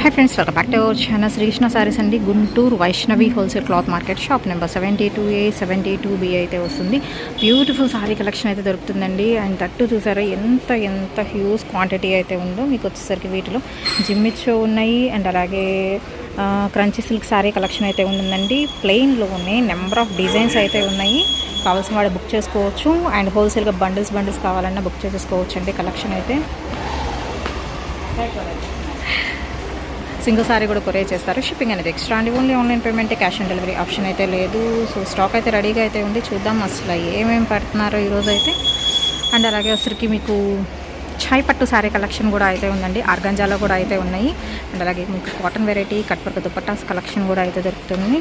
Hi friends, welcome back to our channel Srikrishna Sarees అండి. Guntur Vaishnavi wholesale cloth market shop number 72A 72B అయితే వస్తుంది. Beautiful sorry collection అయితే దొరుకుతుందండి. And తట్టు చూసారా ఎంత హ్యూజ్ క్వాంటిటీ అయితే ఉందో. మీకు వచ్చేసరికి వీటిలో జిమ్మిచ్చో ఉన్నాయి అండ్ అలాగే క్రంచీ సిల్క్ సారీ కలెక్షన్ అయితే ఉందండి. ప్లెయిన్లోనే నెంబర్ ఆఫ్ డిజైన్స్ అయితే ఉన్నాయి. కావాల్సిన వాడు బుక్ చేసుకోవచ్చు. అండ్ హోల్సేల్గా బండిల్స్ కావాలన్నా బుక్ చేసేసుకోవచ్చు అండి. కలెక్షన్ అయితే సింగిల్ సారీ కూడా కొరియర్ చేస్తారు. షిప్పింగ్ అనేది ఎక్స్ట్రా అండి. Only online payment, cash on delivery option అయితే లేదు. సో స్టాక్ అయితే రెడీగా అయితే ఉంది. చూద్దాం అసలు ఏమేమి పెడుతున్నారో ఈరోజు అయితే. అండ్ అలాగే వచ్చరికి మీకు ఛాయ్ పట్టు సారీ కలెక్షన్ కూడా అయితే ఉందండి. ఆర్గంజాలో కూడా అయితే ఉన్నాయి. అండ్ అలాగే మీకు cotton variety cut work dupattas collection కూడా అయితే దొరుకుతుంది.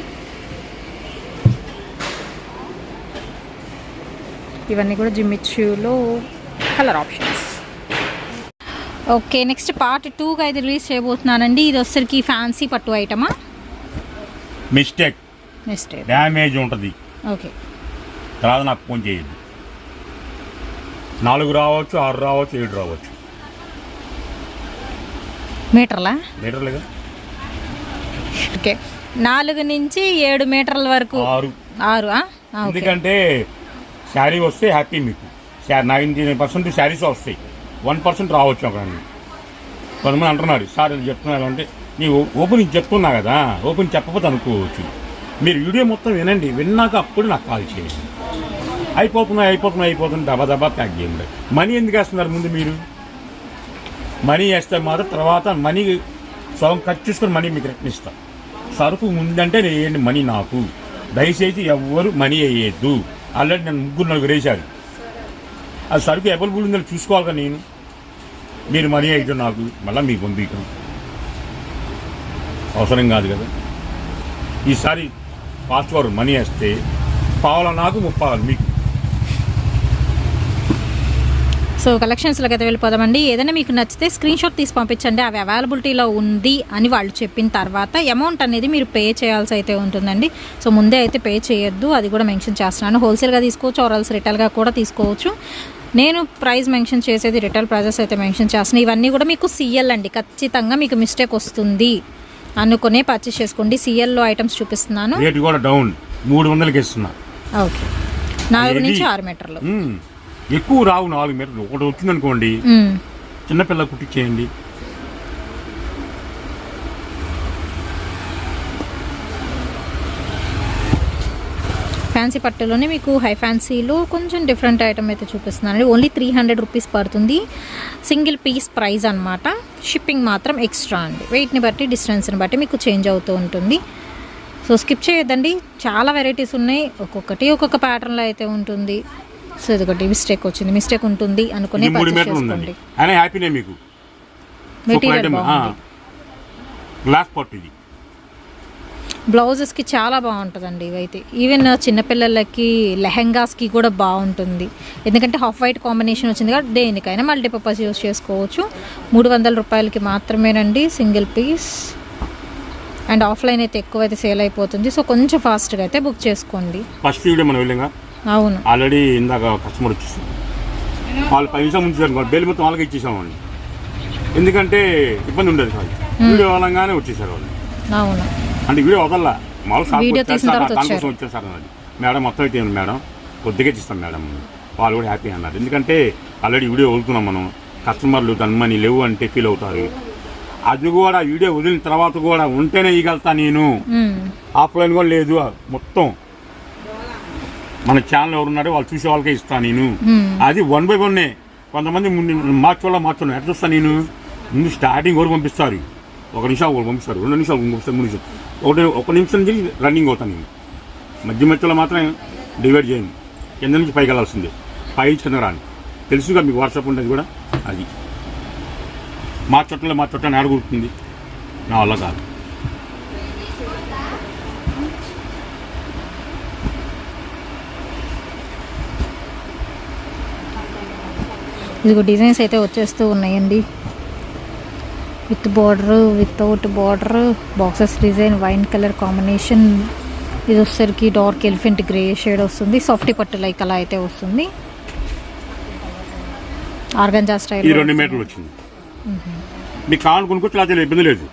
ఇవన్నీ కూడా జిమ్మిచ్యూలో colour options. Okay, next part 2గా అయితే రిలీజ్ చేయబోతున్నానండి. ఇది వచ్చరికి ఫ్యాన్సీ పట్టు ఐటమా? మిస్టేక్ డ్యామేజ్ ఉంటుంది. ఓకే, తర్వాత నాకు ఫోన్ చేయొద్దు. 4 రావచ్చు, 6 రావచ్చు, 7 రావచ్చు. మీటర్లుగా. ఓకే, 4 నుంచి 7 మీటర్ల వరకు. 6. ఎందుకంటే శారీ వస్తే హ్యాపీ. మీకు 99% శారీస్ వస్తాయి, 1% రావచ్చు. అక్కడ కొంతమంది అంటున్నారు సార్ చెప్తున్నారు అంటే నీవు ఓపెనింగ్ చెప్తున్నా కదా, ఓపెనింగ్ చెప్పకపోతే అనుకోవచ్చు. మీరు వీడియో మొత్తం వినండి, విన్నాక అప్పుడు నాకు కాల్ చేయండి. అయిపోతుంది దబా ప్యాక్ చేయండి. మనీ ఎందుకు వేస్తున్నారు ముందు? మీరు మనీ వేస్తే మాత్రం తర్వాత మనీ సగం ఖర్చు చేసుకొని మనీ మీకు రిటర్న్ ఇస్తాం. సరుకు ముందంటే వేయండి మనీ నాకు. దయచేసి ఎవ్వరు మనీ వేయద్దు. ఆల్రెడీ నేను 3-4 వేశారు. అది సరుకు అవైలబుల్ ఉందని చూసుకోవాలి కదా. నేను మీరు మనీ అయితే నాకు మళ్ళీ మీకు పంపించడం అవసరం కాదు కదా. ఈసారి ఫాస్ట్ వారు మనీ వేస్తే పావుల నాకు 30 మీకు. సో కలెక్షన్స్లోకి అయితే వెళ్ళిపోదామండి. ఏదైనా మీకు నచ్చితే స్క్రీన్ షాట్ తీసి పంపించండి. అవి అవైలబిలిటీలో ఉంది అని వాళ్ళు చెప్పిన తర్వాత అమౌంట్ అనేది మీరు పే చేయాల్సి అయితే ఉంటుందండి. సో ముందే అయితే పే చేయొద్దు, అది కూడా మెన్షన్ చేస్తున్నాను. హోల్సేల్గా తీసుకోవచ్చు, ఆర్ఎల్స్ రిటైల్గా కూడా తీసుకోవచ్చు. నేను ప్రైస్ మెన్షన్ చేసేది రిటైల్ ప్రైజెస్ అయితే మెన్షన్ చేస్తున్నాను. ఇవన్నీ కూడా మీకు సిఎల్ అండి. ఖచ్చితంగా మీకు మిస్టేక్ వస్తుంది అనుకునే పర్చేస్ చేసుకోండి. సిఎల్లో ఐటమ్స్ చూపిస్తున్నాను. రేట్ కూడా డౌన్ 300కి ఇస్తున్నా. ఓకే, 4 నుంచి 6 మీటర్లు. ఎక్కువ రావు 4 మీటర్లు. ఒకటి వచ్చిందనుకోండి, చిన్నపిల్ల కుట్టించేయండి. ఫ్యాన్సీ పట్టులోనే మీకు హై ఫ్యాన్సీలో కొంచెం డిఫరెంట్ ఐటమ్ అయితే చూపిస్తున్నాను. ఓన్లీ 300 రూపీస్ పడుతుంది. సింగిల్ పీస్ ప్రైస్ అనమాట. షిప్పింగ్ మాత్రం ఎక్స్ట్రా అండి. వెయిట్ని బట్టి, డిస్టెన్స్ని బట్టి మీకు చేంజ్ అవుతూ ఉంటుంది. సో స్కిప్ చేయొద్దండి, చాలా వెరైటీస్ ఉన్నాయి. ఒక్కొక్క ప్యాటర్న్లో అయితే ఉంటుంది. సో ఇదొకటి మిస్టేక్ వచ్చింది, మిస్టేక్ ఉంటుంది అనుకునే పర్చేస్ చేసుకోండి. మెటీరియల్ బాగుంది. గ్లాస్ పట్టు ఇది. బ్లౌజెస్కి చాలా బాగుంటుందండి ఇవైతే. ఈవెన్ చిన్నపిల్లలకి లెహెంగాస్కి కూడా బాగుంటుంది. ఎందుకంటే హాఫ్ వైట్ కాంబినేషన్ వచ్చింది కాబట్టి దేనికైనా మల్టీపర్పస్ యూస్ చేసుకోవచ్చు. 300 రూపాయలకి మాత్రమేనండి సింగిల్ పీస్. అండ్ ఆఫ్లైన్ అయితే ఎక్కువ అయితే సేల్ అయిపోతుంది. సో కొంచెం ఫాస్ట్గా అయితే బుక్ చేసుకోండి. ఫస్ట్ వీడియో మనం వెళ్ళాం, అవును, ఆల్రెడీ ఇందాక కస్టమర్ వచ్చేసాం. వాళ్ళు 10 నిమిషాలు ముందు బెల్ మొత్తం వాళ్ళకి ఇచ్చేసామండి. ఎందుకంటే ఇబ్బంది ఉండదు కాదు. వీడియో వదలంగానే వచ్చేసారు వాళ్ళు. అవును, అంటే వీడియో వదల్లా మామూలు దానికోసం వచ్చేసారు. మేడం మొత్తం అయితే మేడం కొద్దిగా ఇస్తాం మేడం. వాళ్ళు కూడా హ్యాపీ అన్నారు. ఎందుకంటే ఆల్రెడీ వీడియో వదులుతున్నాం మనం. కస్టమర్లు మనీ లేవు అంటే ఫీల్ అవుతారు. అది కూడా వీడియో వదిలిన తర్వాత కూడా ఉంటేనే ఇగలుగుతా నేను. ఆఫ్లైన్ కూడా లేదు. మొత్తం మన ఛానల్ ఎవరున్నారో వాళ్ళు చూసే వాళ్ళకే ఇస్తాను నేను. అది 1 by 1. కొంతమంది మార్చోళ్ళ ఎట్లా చూస్తాను నేను? ముందు స్టార్టింగ్ వరకు పంపిస్తారు. 1 నిమిషం ఒకటి పంపిస్తారు, 2 నిమిషాలు పంపిస్తారు, 3 నిమిషాలు, 1 నిమిషం నుంచి రన్నింగ్ అవుతాను నేను. మధ్యలో మాత్రం డివైడ్ చేయండి. కింద నుంచి పైకి వెళ్ళాల్సిందే, పై కింద రాని. తెలుసుగా మీకు వాట్సాప్ ఉంటుంది కూడా. అది మా చుట్టాన్ని ఆడగొడుతుంది, నా వల్ల కాదు. ఇదిగో డిజైన్స్ అయితే వచ్చేస్తూ ఉన్నాయండి. With border, without border, boxes design, wine colour combination. ఇది వచ్చేసరికి డార్క్ ఎలిఫెంట్ గ్రే షేడ్ వస్తుంది. సాఫ్టీ పట్టు లైక్ అలా అయితే వస్తుంది. ఆర్గంజా స్టైల్ 2 మీటర్లు వచ్చింది. మీకు కావాలి కొనుక్కోవచ్చు, లేకపోతే ఇబ్బంది లేదు.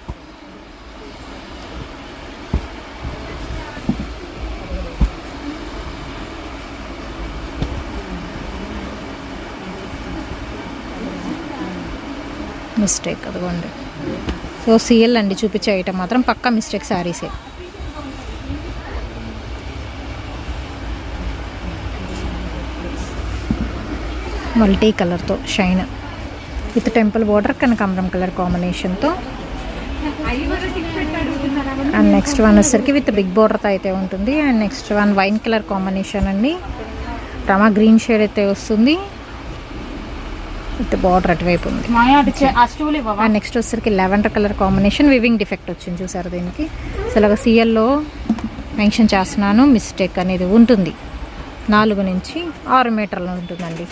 మిస్టేక్ అదిగోండి. సో సిఎల్ అండి చూపించే ఐటమ్ మాత్రం పక్కా మిస్టేక్ శారీసే. మల్టీ కలర్తో షైన్ విత్ టెంపుల్ బోర్డర్ కనకాంబరం కలర్ కాంబినేషన్తో. అండ్ నెక్స్ట్ వన్ వచ్చేసరికి విత్ బిగ్ బోర్డర్తో అయితే ఉంటుంది. And next one wine colour combination అండి, రమా గ్రీన్ షేడ్ అయితే వస్తుంది విత్ బార్డర్ అటువైపు ఉంది. అండ్ నెక్స్ట్ వచ్చేసరికి lavender colour combination, weaving defect వచ్చింది చూసారు దీనికి. సో ఇలాగ సిఎల్లో మెన్షన్ చేస్తున్నాను, మిస్టేక్ అనేది ఉంటుంది. 4 నుంచి 6 మీటర్లు ఉంటుందండి.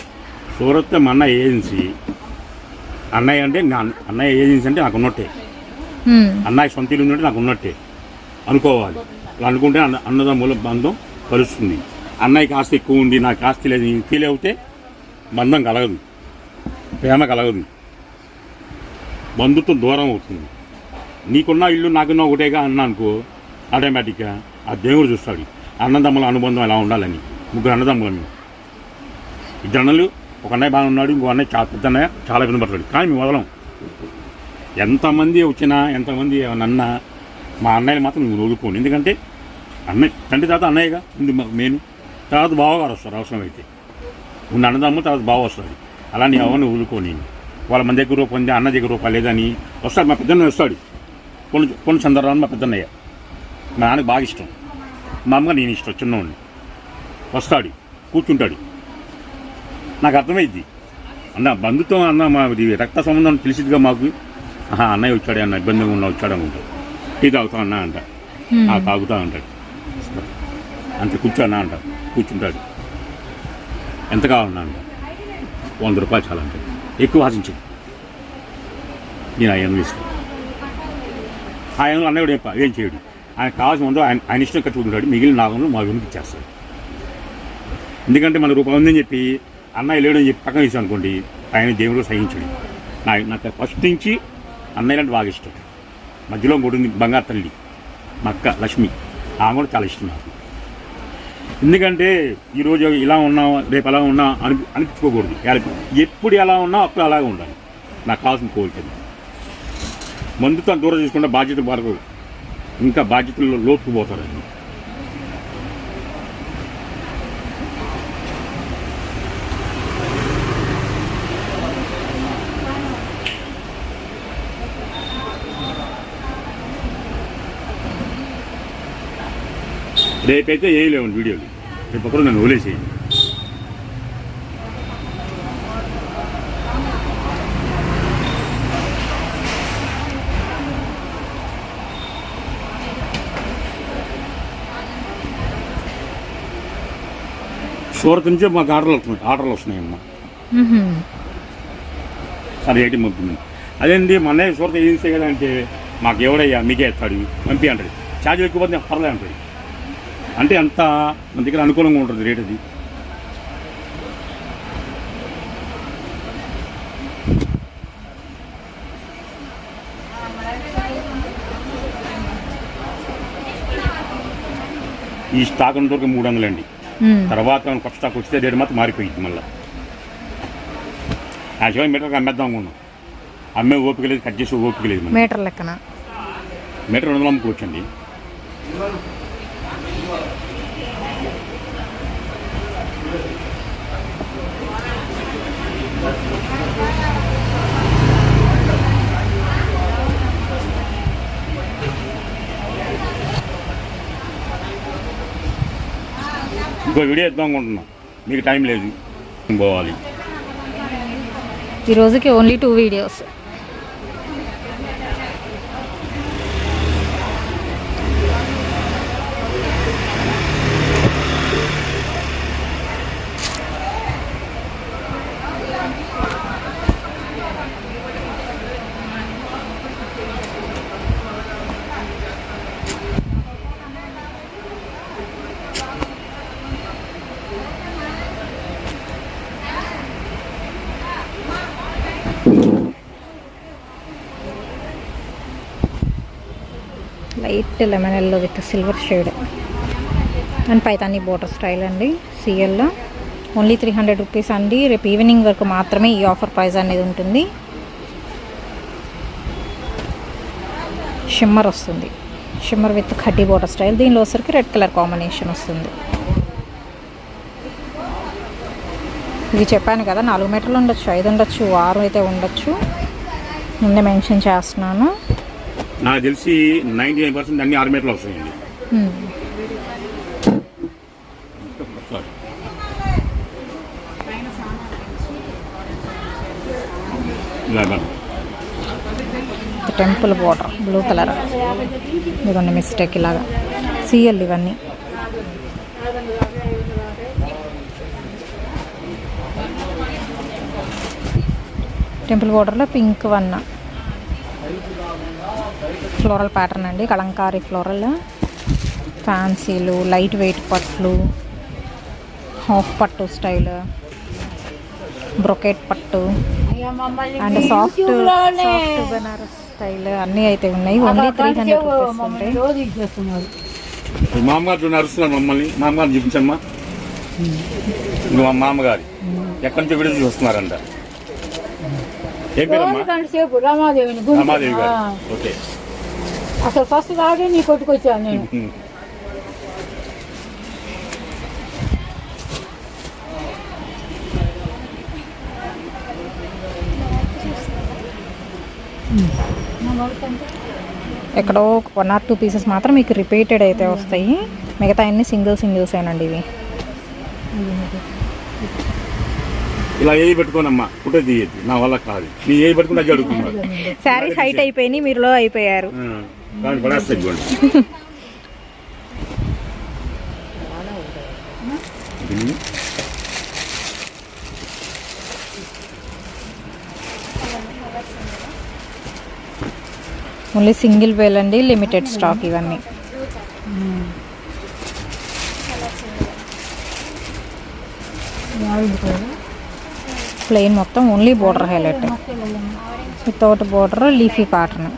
సూరత్ మా అన్నయ్య ఏజెన్సీ. అన్నయ్య ఏజెన్సీ అంటే నాకు ఉన్నట్టే, అన్నయ్య సొంత ఇల్లు ఉంటే నాకు ఉన్నట్టే అనుకోవాలి. అలా అనుకుంటే అన్నదమ్ముల బంధం కలుస్తుంది. అన్నయ్యకి ఆస్తి ఎక్కువ ఉంది, నాకు ఆస్తి లేదు ఫీల్ అవుతే బంధం కలగదు, ప్రేమ కలగదు, బంధుత్వం దూరం అవుతుంది. నీకున్న ఇల్లు నాకున్న ఒకటేగా అన్న అనుకో, ఆటోమేటిక్గా ఆ దేవుడు చూస్తాడు అన్నదమ్ముల అనుబంధం ఎలా ఉండాలని. 3 అన్నదమ్ములని, 2 అన్నలు, ఒక అన్నయ్య బాగా ఉన్నాడు, ఇంకో అన్నయ్య పెద్ద అన్నయ్య చాలా ఇబ్బంది పడతాడు. కానీ మేము వదలం. ఎంతమంది వచ్చినా ఎంతమంది అన్నా మా అన్నయ్యని మాత్రం నువ్వు వదులుకోండి. ఎందుకంటే అన్నయ్య తండ్రి తర్వాత అన్నయ్యగా ముందు మెయిన్, తర్వాత బావగారు వస్తారు అవసరం అయితే. ఉన్న అన్నదమ్ము తర్వాత బావ వస్తుంది. అలా నీ ఎవరిని వదులుకోని. వాళ్ళ మన దగ్గర రూపాయి ఉంది, అన్న దగ్గర రూపాయి లేదని వస్తాడు. మా పెద్దన్నయ్య వస్తాడు కొన్ని సందర్భాన్ని. మా పెద్దన్నయ్య మా నాన్నకి బాగా ఇష్టం, మా అమ్మగా నేను ఇష్టం, చిన్నవాడిని. వస్తాడు, కూర్చుంటాడు. నాకు అర్థమైద్ది అన్న బంధుత్వం, అన్న మాది రక్త సంబంధం తెలిసిదిగా మాకు. అన్నయ్య వచ్చాడే అన్న, ఇబ్బందిగా ఉన్నా వచ్చాడు అనుకుంటాడు. టీ తాగుతా అన్నా అంట, తాగుతా అంటాడు. అంతే కూర్చో అన్నా అంట, కూర్చుంటాడు. ఎంత కావాలన్నా అంట, 100 రూపాయలు చాలా అంటాడు. ఎక్కువ ఆశించదు. నేను ఆయన ఇస్తాను. ఆయన అన్నయ్య కూడా ఏం చేయడు. ఆయన కావాల్సిన ముందు ఆయన ఇష్టం కట్టుకుంటాడు. మిగిలిన నాగంలో మా గురికి ఇచ్చేస్తాడు. ఎందుకంటే మన రూపాయి ఉందని చెప్పి అన్నయ్య లేడని చెప్పి పక్కన ఇస్తాను అనుకోండి, ఆయన దేవుడు సహించడు. నాకు ఫస్ట్ నుంచి అన్నయ్య అంటే బాగా ఇష్టం. మధ్యలో ఇంకోటి ఉంది, బంగారు తల్లి, మా అక్క లక్ష్మి. ఆమె కూడా చాలా ఇష్టం నాకు. ఎందుకంటే ఈరోజు ఇలా ఉన్నా రేపు ఎలా ఉన్నా అనిపించుకోకూడదు. ఎప్పుడు ఎలా ఉన్నా అప్పుడు అలాగే ఉండాలి. నాకు కావాల్సిన కోరికది. మందుతో దూరం చేసుకుంటే బాధ్యతలు వరకు ఇంకా బాధ్యతల్లో లోతుకు పోతారండి. రేపైతే ఏం లేవు వీడియోలు, రేపు ఒకరు నన్ను వదిలేసేయండి. సూరత్ నుంచే మాకు ఆర్డర్లు వస్తున్నాయమ్మా. సరే ఏంటి పంపింది అదేంటి మా అన్నయ్య సూరత్ ఏజెన్సీ కదా అంటే, మాకు ఎవడయ్యా మీకే ఎత్తాడు పంపి అంటాడు. ఛార్జ్ ఎక్కువ పోతే పర్లే అంటాడు. అంటే అంత మన దగ్గర అనుకూలంగా ఉంటుంది రేట్. అది ఈ స్టాక్ ఉన్నంతవరకు 300 అండి. తర్వాత కొత్త స్టాక్ వస్తే రేటు మాత్రం మారిపోయింది. మళ్ళీ ఆ శివ మీటర్కి అమ్మేద్దాం అనుకున్నాం. అమ్మే ఓపిక లేదు, కట్ చేసి ఓపిక లేదు. మీటర్ లెక్కన మీటర్ 200 అమ్ముకోవచ్చండి. ఇంకో వీడియో ఇద్దాం అనుకుంటున్నా, మీకు టైం లేదు, పోవాలి. ఈ రోజుకి only 2 videos. Light lemon yellow with silver shade and Paithani border style అండి. సిఎల్లో ఓన్లీ 300 రూపీస్ అండి. రేపు ఈవినింగ్ వరకు మాత్రమే ఈ ఆఫర్ ప్రైస్ అనేది ఉంటుంది. షిమ్మర్ వస్తుంది, shimmer with khaddi border style. దీనిలో వచ్చరికి రెడ్ కలర్ కాంబినేషన్ వస్తుంది. ఇది చెప్పాను కదా 4 మీటర్లు ఉండొచ్చు, 5 ఉండొచ్చు, 6 అయితే ఉండొచ్చు. ముందే మెన్షన్ చేస్తున్నాను. నాకు తెలిసి 99% అన్ని 6 మీటర్లు వస్తాయండి. టెంపుల్ బోర్డర్ బ్లూ కలర్, ఇదిగోండి మిస్టేక్ ఇలాగా సీఎల్ ఇవన్నీ. టెంపుల్ బోర్డర్లో పింక్ వన్ ఫ్లోరల్ ప్యాటర్న్ అండి, కలంకారీ ఫ్లోరల్. ఫ్యాన్సీలు, లైట్ వెయిట్ పట్లు, హాఫ్ పట్టు స్టైల్, బ్రొకెట్ పట్టు అండ్ సాఫ్ట్ బెనారస్ స్టైల్ అన్నీ అయితే ఉన్నాయి. ఓన్లీ 300 రూపీస్ ఉంటాయి. మామగారు నడుస్తున్నారు మమ్మల్ని. మామగారు చూపించమ్మా. మా మామగారు ఎక్కడి నుంచి వీడియో చూస్తున్నారంట. ఏం పేరమ్మా? రమాదేవి గారు. ఓకే. అసలు ఫస్ట్ రాడే నీ కొట్టుకొచ్చాను నేను. ఎక్కడో 1 or 2 పీసెస్ మాత్రం మీకు రిపీటెడ్ అయితే వస్తాయి. మిగతా అన్ని సింగిల్స్ ఏనండి ఇవి. ఇలా ఏ పెట్టుకోనమ్మా, ఫోటో తీయద్దు, నా వల్ల కాదు. నీ ఏ పెట్టుకుని అది అడుగుతున్నారు. శారీస్ హైట్ అయిపోయినాయి, మీరు లో అయిపోయారు. ఓన్లీ సింగిల్ వేల్ అండి, లిమిటెడ్ స్టాక్ ఇవన్నీ. ప్లెయిన్ మొత్తం only border highlight, without border leafy pattern.